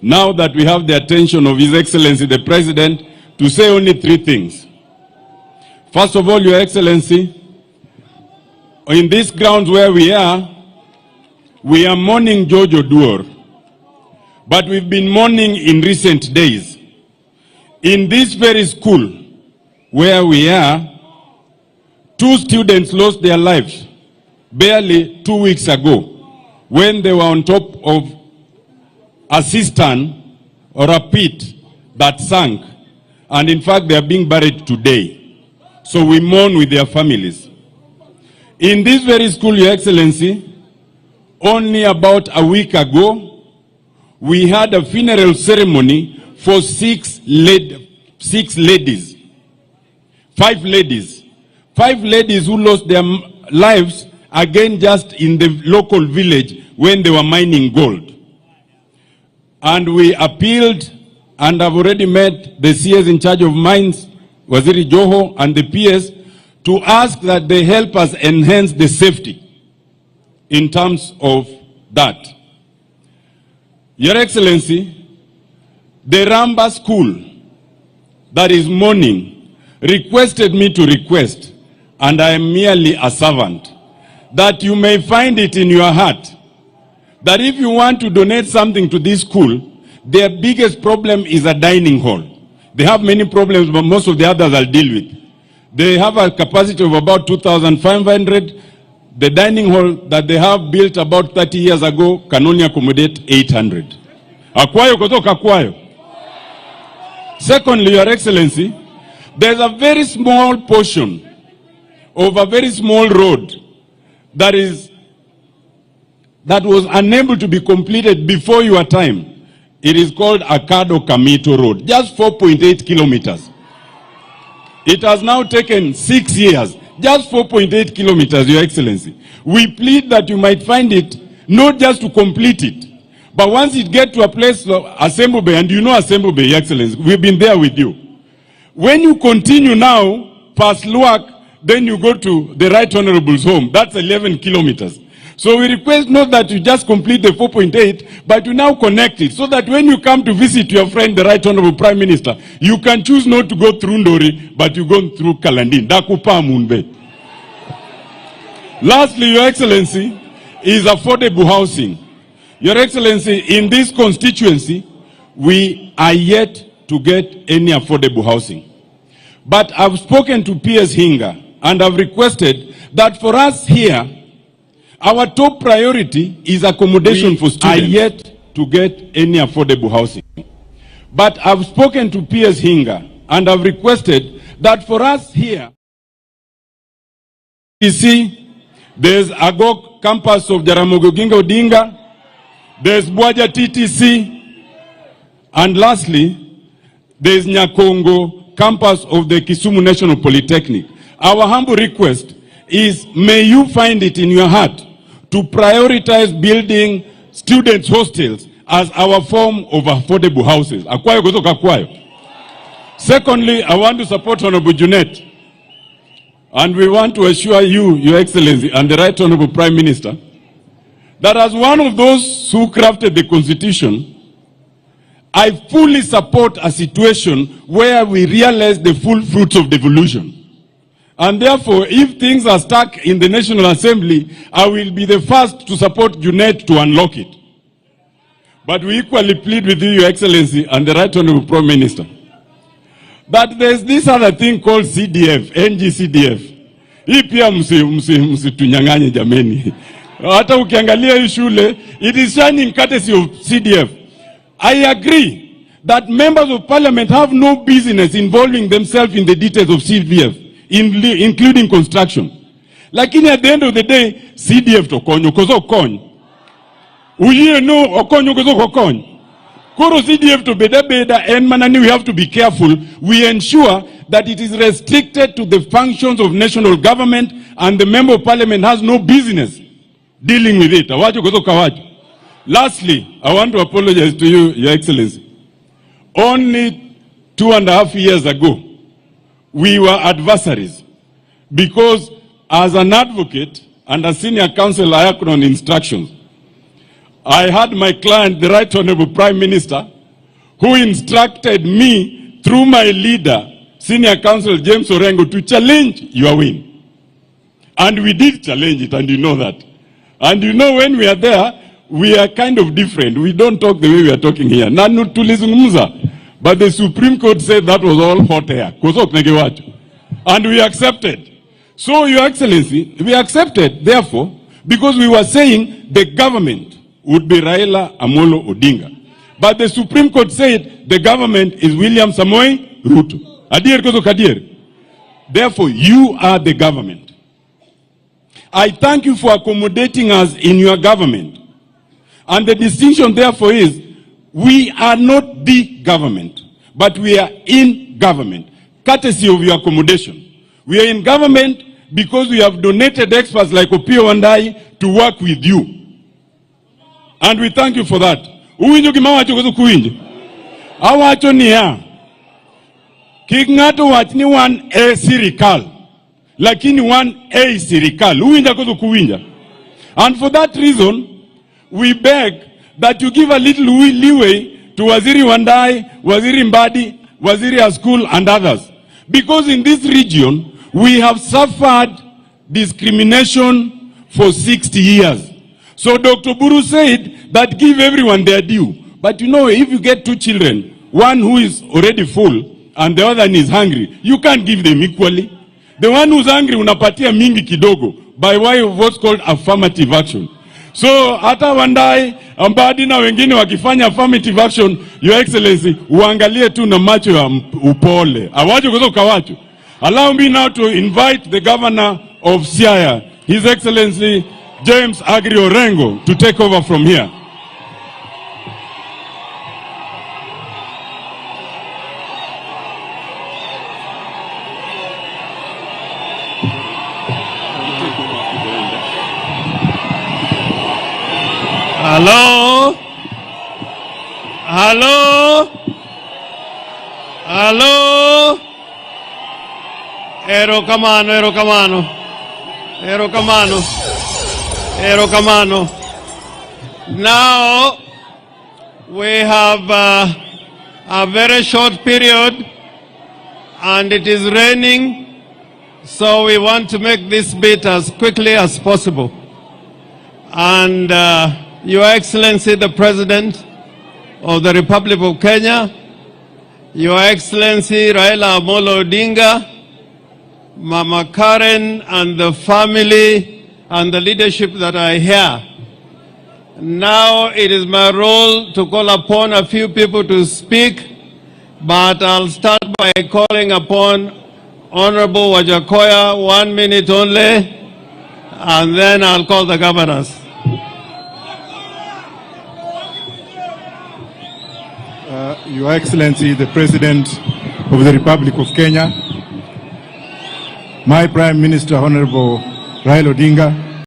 now that we have the attention of His Excellency the President, to say only three things. First of all, Your Excellency, in these grounds where we are mourning George Oduor, but we've been mourning in recent days. In this very school where we are, 2 students lost their lives barely 2 weeks ago when they were on top of a cistern or a pit that sank, and in fact they are being buried today. So we mourn with their families. In this very school, Your Excellency, only about a week ago, we had a funeral ceremony for 5 ladies. 5 ladies. 5 ladies who lost their lives again just in the local village when they were mining gold. And we appealed, and I've already met the CS in charge of mines, Waziri Joho, and the PS, to ask that they help us enhance the safety in terms of that. Your Excellency, the Ramba school that is mourning requested me to request, and I am merely a servant, that you may find it in your heart that if you want to donate something to this school, their biggest problem is a dining hall. They have many problems, but most of the others I'll deal with. They have a capacity of about 2,500. The dining hall that they have built about 30 years ago can only accommodate 800. Akwayo kutoka Akwayo. Secondly, Your Excellency, there's a very small portion of a very small road that was unable to be completed before your time. It is called Akado Kamito Road, just 4.8 kilometers. It has now taken 6 years, just 4.8 kilometers, Your Excellency. We plead that you might find it, not just to complete it, but once it gets to a place of Assembly Bay, and you know Assembly Bay, Your Excellency, we've been there with you. When you continue now, past Luak, then you go to the Right Honorable's home. That's 11 kilometers. So we request not that you just complete the 4.8, but you now connect it, so that when you come to visit your friend, the Right Honorable Prime Minister, you can choose not to go through Ndori, but you go through Kalandin. Dakupa Munbe. Lastly, Your Excellency, is affordable housing. Your Excellency, in this constituency, we are yet to get any affordable housing. But I've spoken to PS Hinga, and I've requested that for us here, our top priority is accommodation for students. We are yet to get any affordable housing. But I've spoken to PS Hinga, and I've requested that for us here, you see, there's Agok campus of Jaramogi Oginga Odinga, there's Bwaja TTC, and lastly, there's Nyakongo campus of the Kisumu National Polytechnic. Our humble request is, may you find it in your heart to prioritize building students' hostels as our form of affordable houses. Akwayo kutoka Akwayo. Secondly, I want to support Honorable Junet, and we want to assure you, Your Excellency, and the Right Honorable Prime Minister, that as one of those who crafted the Constitution, I fully support a situation where we realize the full fruits of devolution. And therefore, if things are stuck in the National Assembly, I will be the first to support Junet to unlock it. But we equally plead with you, Your Excellency, and the Right Honorable Prime Minister, that there's this other thing called CDF, NGCDF. Hii pia msitunyang'anye jameni. Hata ukiangalia hii shule, it is shining courtesy of CDF. I agree that members of parliament have no business involving themselves in the details of CDF, including construction. Lakini at the end of the day, CDF to konyo kozo konyo. Uye no okonyo kozo kokonyo. Koro CDF to beda and manani, we have to be careful. We ensure that it is restricted to the functions of national government, and the member of parliament has no business dealing with it. Awacho kozo kawacho. Lastly, I want to apologize to you, Your Excellency. Only 2.5 years ago, we were adversaries because as an advocate and a senior counsel, I acted on instructions. I had my client, the Right Honorable Prime Minister, who instructed me through my leader, Senior Counsel James Orengo, to challenge your win. And we did challenge it, and you know that. And you know, when we are there, we are kind of different. We don't talk the way we are talking here. But the Supreme Court said that was all hot air. And we accepted. So, Your Excellency, we accepted, therefore, because we were saying the government would be Raila Amollo Odinga. But the Supreme Court said the government is William Samoei Ruto. Adir kozo kadir. Therefore, you are the government. I thank you for accommodating us in your government. And the distinction, therefore, is we are not the government, but we are in government, courtesy of your accommodation. We are in government because we have donated experts like Opio and I to work with you. And we thank you for that. Uwinjo kimawacho kuzu kuwinjo. Awacho ni ya. Kikngato wachni wan e sirikal. Lakini wan e sirikal. Uwinja kuzu kuwinja. And for that reason, we beg that you give a little leeway to Waziri Wandai, Waziri Mbadi, Waziri Askul and others. Because in this region, we have suffered discrimination for 60 years. So Dr. Buru said that give everyone their due. But you know, if you get two children, one who is already full and the other is hungry, you can't give them equally. The one who's hungry unapatia mingi kidogo by way of what's called affirmative action. So hata Wandai, Mbadi na wengine wakifanya affirmative action, Your Excellency, uangalie tu na macho ya upole. Awacho kuzo kawacho. Allow me now to invite the Governor of Siaya, His Excellency James Agri Orengo, to take over from here. Hello? Hello? Hello? Ero kamano, ero kamano. Ero kamano. Ero kamano. Now, we have a very short period and it is raining, so we want to make this bit as quickly as possible. And Your Excellency, the President of the Republic of Kenya, Your Excellency Raila Amollo Odinga, Mama Karen and the family and the leadership that are here. Now it is my role to call upon a few people to speak, but I'll start by calling upon Honorable Wajakoya, 1 minute only, and then I'll call the governors. Your Excellency, the President of the Republic of Kenya, my Prime Minister, Honorable Raila Odinga,